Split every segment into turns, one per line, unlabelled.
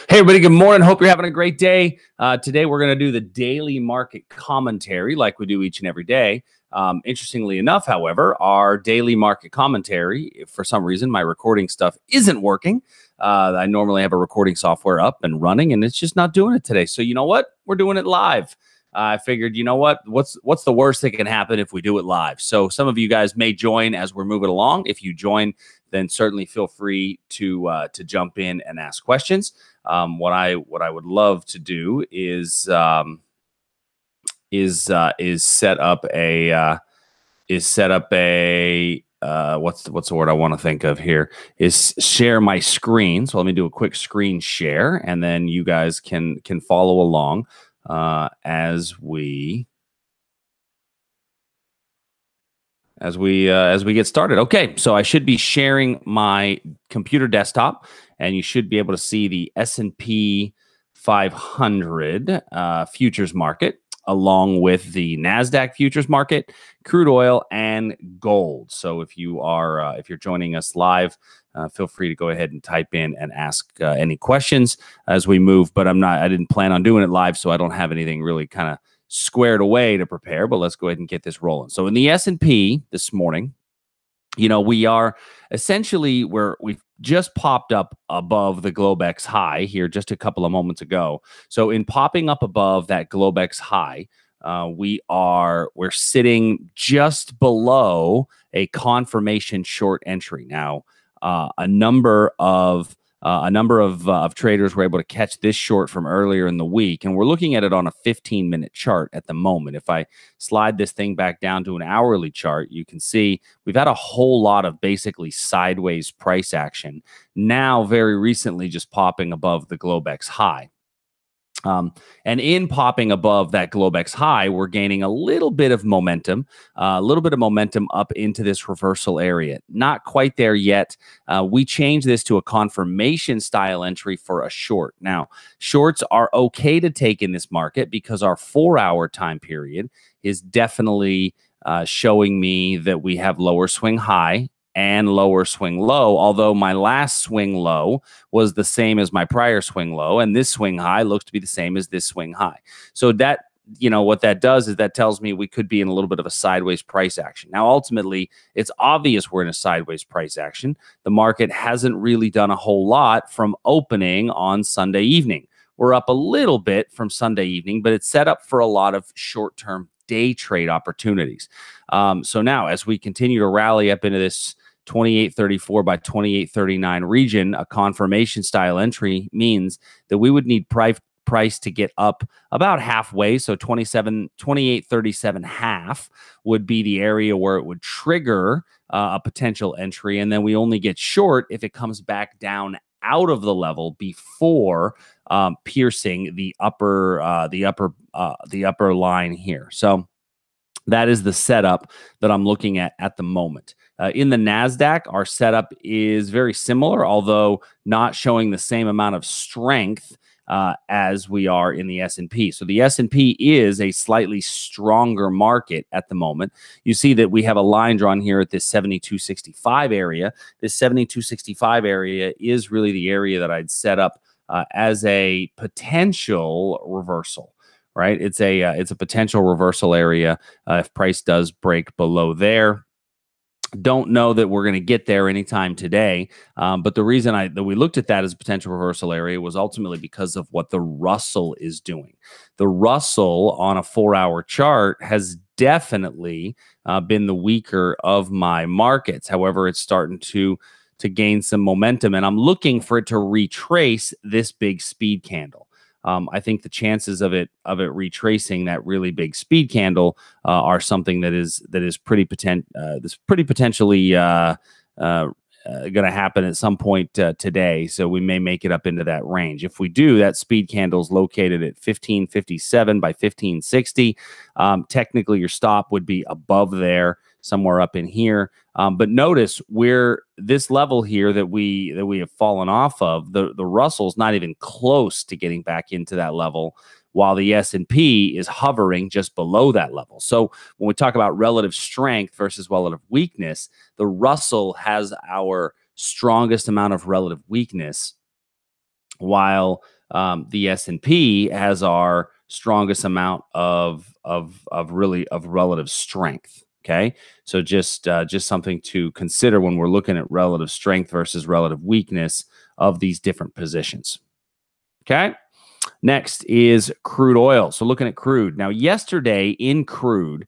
Hey, everybody, good morning. Hope you're having a great day. Today, we're going to do the daily market commentary like we do each and every day. Interestingly enough, however, our daily market commentary, for some reason, my recording stuff isn't working. I normally have a recording software up and running, and it's just not doing it today. So you know what? We're doing it live. I figured, you know what? What's the worst that can happen if we do it live? So some of you guys may join as we're moving along. If you join, then certainly feel free to jump in and ask questions. What I would love to do is set up a what's the word I want to think of here, is share my screen. So let me do a quick screen share, and then you guys can follow along as we get started. Okay, so I should be sharing my computer desktop, and you should be able to see the S&P 500 futures market, along with the Nasdaq futures market, crude oil, and gold. So if you are if you're joining us live, feel free to go ahead and type in and ask any questions as we move. But I didn't plan on doing it live, so I don't have anything really kind of squared away to prepare, but let's go ahead and get this rolling. So in the S&P this morning, you know, we are essentially we've just popped up above the Globex high here just a couple of moments ago. So in popping up above that Globex high, we're sitting just below a confirmation short entry. Now, a number of traders were able to catch this short from earlier in the week, and we're looking at it on a 15-minute chart at the moment. If I slide this thing back down to an hourly chart, you can see we've had a whole lot of basically sideways price action. Now, very recently, just popping above the Globex high. And in popping above that Globex high, we're gaining a little bit of momentum up into this reversal area. Not quite there yet. We changed this to a confirmation style entry for a short. Now, shorts are okay to take in this market because our 4-hour time period is definitely showing me that we have lower swing high and lower swing low, although my last swing low was the same as my prior swing low, and this swing high looks to be the same as this swing high. So that, you know, what that does is that tells me we could be in a little bit of a sideways price action. Now, ultimately, it's obvious we're in a sideways price action. The market hasn't really done a whole lot from opening on Sunday evening. We're up a little bit from Sunday evening, but it's set up for a lot of short-term day trade opportunities. So now, as we continue to rally up into this 2834 by 2839 region, a confirmation style entry means that we would need price to get up about halfway. So 2837 half would be the area where it would trigger a potential entry, and then we only get short if it comes back down out of the level before piercing the upper line here. So that is the setup that I'm looking at the moment. In the Nasdaq, our setup is very similar, although not showing the same amount of strength as we are in the S&P. So the S&P is a slightly stronger market at the moment. You see that we have a line drawn here at this 7265 area. This 7265 area is really the area that I'd set up as a potential reversal. Right? It's a potential reversal area if price does break below there. Don't know that we're going to get there anytime today, but the reason that we looked at that as a potential reversal area was ultimately because of what the Russell is doing. The Russell on a 4-hour chart has definitely been the weaker of my markets. However, it's starting to gain some momentum, and I'm looking for it to retrace this big speed candle. I think the chances of it retracing that really big speed candle are something that is pretty potentially going to happen at some point today. So we may make it up into that range. If we do, that speed candle is located at 1557 by 1560. Technically, your stop would be above there, somewhere up in here. But notice this level here that we have fallen off of, the Russell's not even close to getting back into that level, while the S&P is hovering just below that level. So when we talk about relative strength versus relative weakness, the Russell has our strongest amount of relative weakness, while The S&P has our strongest amount of relative strength. Okay, so just something to consider when we're looking at relative strength versus relative weakness of these different positions. Okay. Next is crude oil. So looking at crude. Now, yesterday in crude,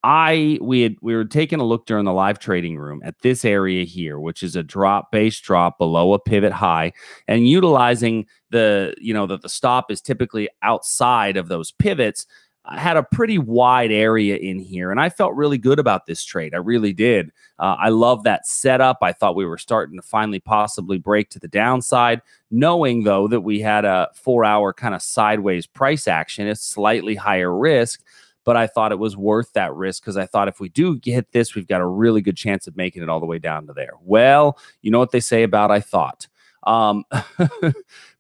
we were taking a look during the live trading room at this area here, which is a base drop below a pivot high, and utilizing that the stop is typically outside of those pivots. I had a pretty wide area in here, and I felt really good about this trade. I really did. I love that setup. I thought we were starting to finally possibly break to the downside, knowing, though, that we had a 4-hour kind of sideways price action. It's slightly higher risk, but I thought it was worth that risk because I thought if we do hit this, we've got a really good chance of making it all the way down to there. Well, you know what they say about I thought.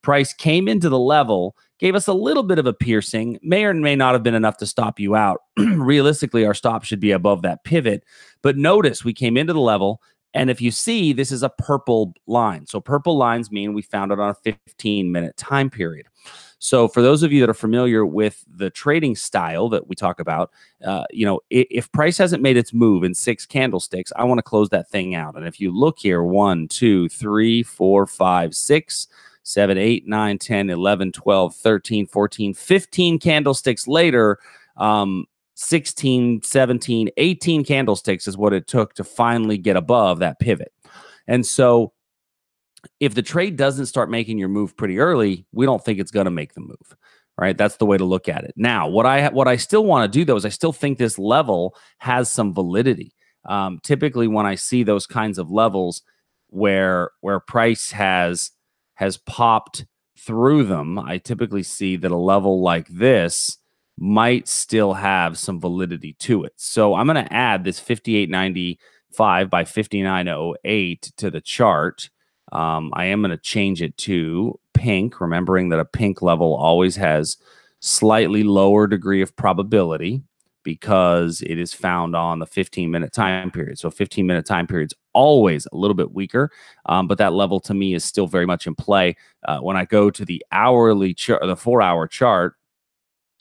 Price came into the level, gave us a little bit of a piercing, may or may not have been enough to stop you out. Realistically, our stop should be above that pivot. But notice we came into the level, and if you see, this is a purple line. So purple lines mean we found it on a 15-minute time period. So for those of you that are familiar with the trading style that we talk about, if price hasn't made its move in 6 candlesticks, I want to close that thing out. And if you look here, 1, 2, 3, 4, 5, 6, 7, 8, 9, 10, 11, 12, 13, 14, 15 candlesticks later, 16, 17, 18 candlesticks is what it took to finally get above that pivot. And so if the trade doesn't start making your move pretty early, we don't think it's going to make the move, right? That's the way to look at it. Now, what I still want to do, though, is I still think this level has some validity. Typically, when I see those kinds of levels where price has popped through them, I typically see that a level like this might still have some validity to it. So I'm going to add this 58.95 by 59.08 to the chart. I am going to change it to pink, remembering that a pink level always has slightly lower degree of probability because it is found on the 15-minute time period. So 15-minute time period is always a little bit weaker, but that level to me is still very much in play. When I go to the hourly chart, the 4-hour chart,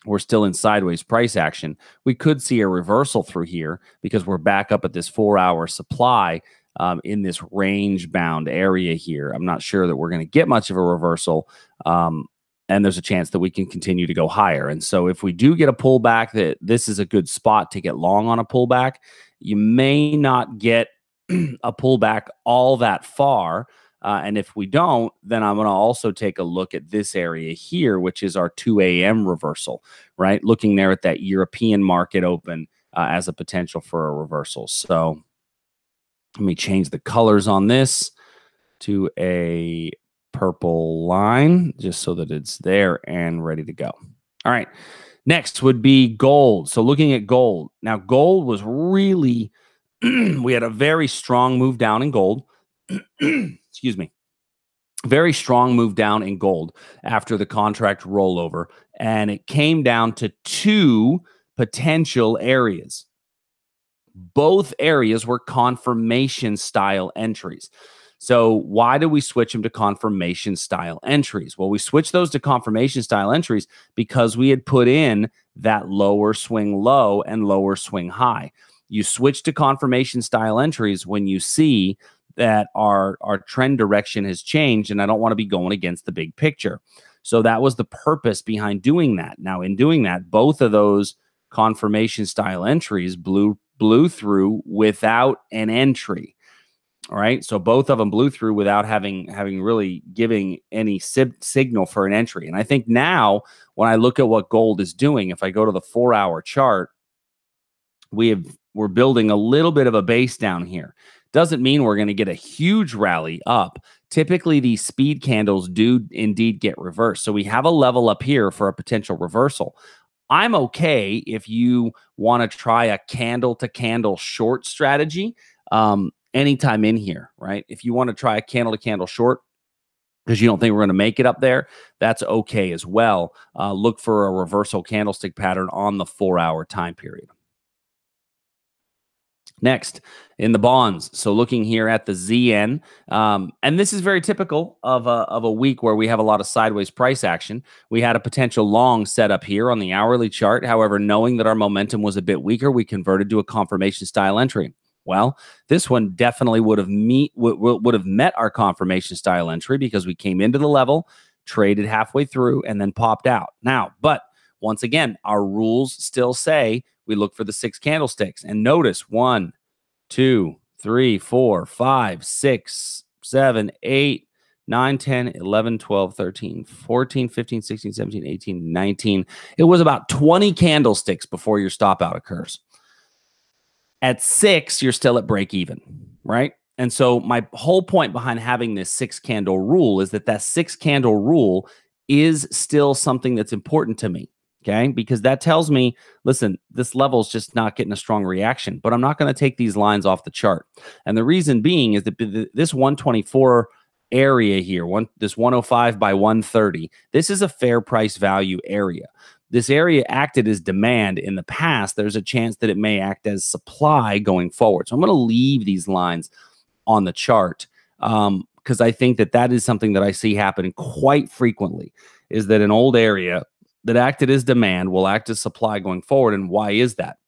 we're still in sideways price action. We could see a reversal through here because we're back up at this 4-hour supply in this range-bound area here. I'm not sure that we're going to get much of a reversal, and there's a chance that we can continue to go higher. And so if we do get a pullback, that this is a good spot to get long on a pullback. You may not get a pullback all that far. And if we don't, then I'm going to also take a look at this area here, which is our 2 a.m. reversal, right? Looking there at that European market open as a potential for a reversal. So let me change the colors on this to a purple line just so that it's there and ready to go. All right. Next would be gold. So looking at gold. Now, gold was really, we had a very strong move down in gold. Excuse me. Very strong move down in gold after the contract rollover. And it came down to 2 potential areas. Both areas were confirmation style entries. So why do we switch them to confirmation style entries? Well, we switched those to confirmation style entries because we had put in that lower swing low and lower swing high. You switch to confirmation style entries when you see that our trend direction has changed, and I don't want to be going against the big picture. So that was the purpose behind doing that. Now, in doing that, both of those confirmation style entries blew through without an entry. All right. So both of them blew through without having really giving any signal for an entry. And I think now when I look at what gold is doing, if I go to the 4-hour chart, we're building a little bit of a base down here. Doesn't mean we're going to get a huge rally up. Typically, these speed candles do indeed get reversed. So we have a level up here for a potential reversal. I'm okay if you want to try a candle-to-candle short strategy anytime in here, right? If you want to try a candle-to-candle short because you don't think we're going to make it up there, that's okay as well. Look for a reversal candlestick pattern on the 4-hour time period. Next, in the bonds, so looking here at the ZN, and this is very typical of a week where we have a lot of sideways price action. We had a potential long setup here on the hourly chart. However, knowing that our momentum was a bit weaker, we converted to a confirmation style entry. Well, this one definitely would have met our confirmation style entry because we came into the level, traded halfway through, and then popped out. Now, but once again, our rules still say we look for the 6 candlesticks. And notice 1, 2, 3, 4, 5, 6, 7, 8, 9, 10, 11, 12, 13, 14, 15, 16, 17, 18, 19. It was about 20 candlesticks before your stop out occurs. At 6, you're still at break even, right? And so my whole point behind having this 6 candle rule is that 6 candle rule is still something that's important to me. Okay, because that tells me, listen, this level is just not getting a strong reaction, but I'm not going to take these lines off the chart. And the reason being is that this 124 area here, this 105 by 130, this is a fair price value area. This area acted as demand in the past. There's a chance that it may act as supply going forward. So I'm going to leave these lines on the chart because I think that is something that I see happen quite frequently, is that an old area that acted as demand will act as supply going forward. And why is that?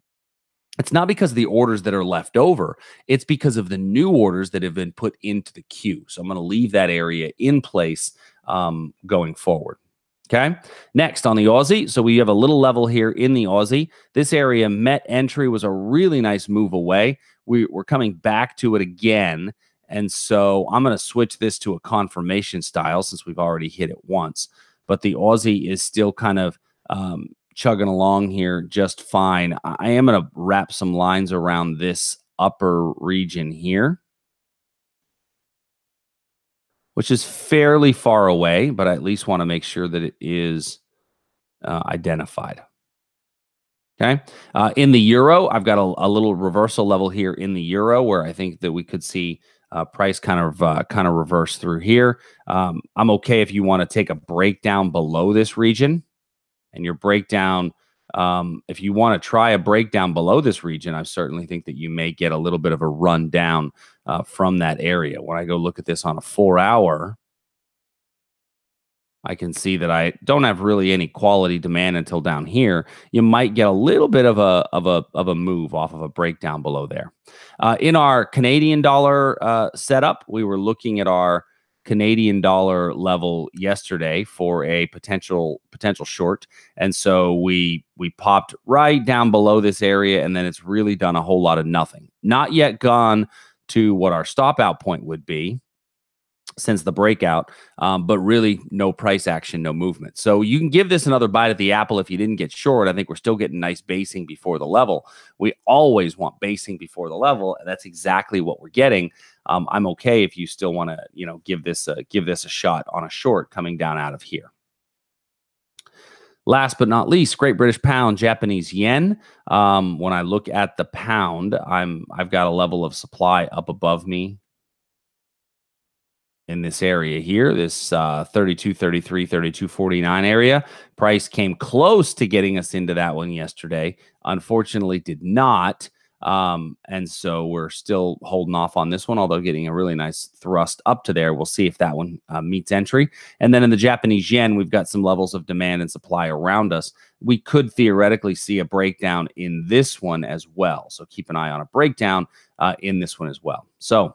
It's not because of the orders that are left over. It's because of the new orders that have been put into the queue. So I'm going to leave that area in place going forward. Okay. Next on the Aussie. So we have a little level here in the Aussie. This area met entry, was a really nice move away. We're coming back to it again. And so I'm going to switch this to a confirmation style since we've already hit it once. But the Aussie is still kind of chugging along here just fine. I am going to wrap some lines around this upper region here, which is fairly far away, but I at least want to make sure that it is identified. Okay. In the euro, I've got a little reversal level here in the euro where I think that we could see price kind of reverse through here. I'm okay if you want to take a breakdown below this region, and your breakdown, if you want to try a breakdown below this region, I certainly think that you may get a little bit of a run down from that area. When I go look at this on a 4-hour, I can see that I don't have really any quality demand until down here. You might get a little bit of a move off of a breakdown below there. In our Canadian dollar setup, we were looking at our Canadian dollar level yesterday for a potential short, and so we popped right down below this area, and then it's really done a whole lot of nothing. Not yet gone to what our stop out point would be since the breakout, but really no price action, no movement. So you can give this another bite at the apple if you didn't get short. I think we're still getting nice basing before the level. We always want basing before the level, and that's exactly what we're getting. I'm okay if you still want to, give this a shot on a short coming down out of here. Last but not least, Great British Pound, Japanese yen. When I look at the pound, I've got a level of supply up above me in this area here, this 32, 33, 32, 49 area. Price came close to getting us into that one yesterday. Unfortunately, did not. And so we're still holding off on this one, although getting a really nice thrust up to there. We'll see if that one meets entry. And then in the Japanese yen, we've got some levels of demand and supply around us. We could theoretically see a breakdown in this one as well. So keep an eye on a breakdown in this one as well. So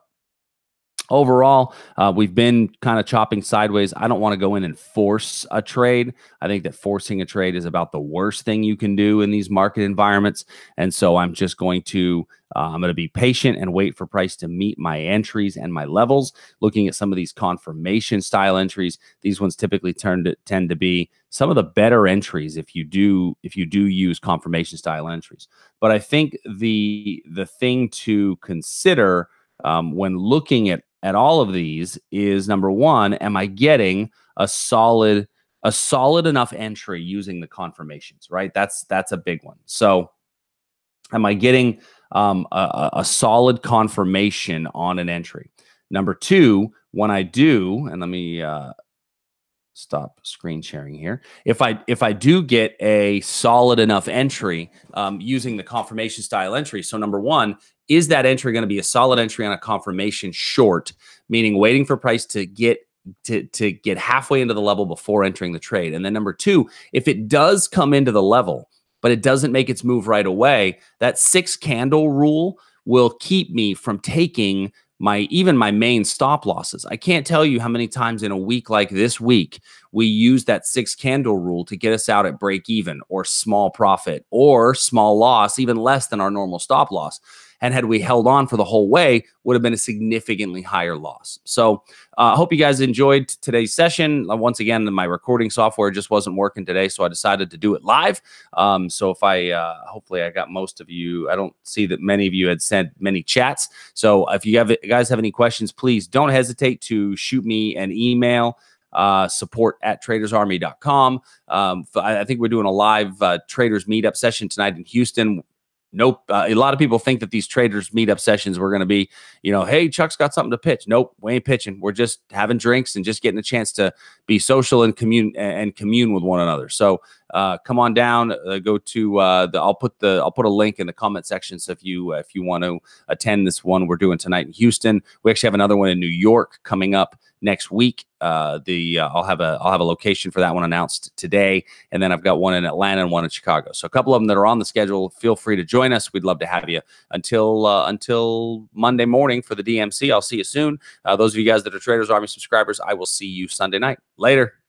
overall, we've been kind of chopping sideways. I don't want to go in and force a trade. I think that forcing a trade is about the worst thing you can do in these market environments. And so I'm just going to, I'm going to be patient and wait for price to meet my entries and my levels. Looking at some of these confirmation style entries, these ones typically tend to be some of the better entries if you do use confirmation style entries. But I think the thing to consider when looking at all of these is, number one, am I getting a solid enough entry using the confirmations, right? That's a big one. So am I getting a solid confirmation on an entry? Number two, when I do, and let me stop screen sharing here. If I do get a solid enough entry using the confirmation style entry, so number one, is that entry going to be a solid entry on a confirmation short, meaning waiting for price to get halfway into the level before entering the trade? And then number two, if it does come into the level, but it doesn't make its move right away, that 6 candle rule will keep me from taking even my main stop losses. I can't tell you how many times in a week like this week we use that 6 candle rule to get us out at break even or small profit or small loss, even less than our normal stop loss. And had we held on for the whole way, would have been a significantly higher loss. So I hope you guys enjoyed today's session. Once again, my recording software just wasn't working today, so I decided to do it live. So if hopefully I got most of you. I don't see that many of you had sent many chats. So if you guys have any questions, please don't hesitate to shoot me an email. Support@tradersarmy.com. I think we're doing a live traders meetup session tonight in Houston. Nope. A lot of people think that these traders meetup sessions were going to be, hey, Chuck's got something to pitch. Nope, we ain't pitching. We're just having drinks and just getting a chance to be social and commune with one another. So come on down. Go to I'll put a link in the comment section. So if you want to attend this one we're doing tonight in Houston, we actually have another one in New York coming up next week. I'll have a location for that one announced today, and then I've got one in Atlanta and one in Chicago. So a couple of them that are on the schedule. Feel free to join us. We'd love to have you until Monday morning for the DMC. I'll see you soon. Those of you guys that are Traders Army subscribers, I will see you Sunday night. Later.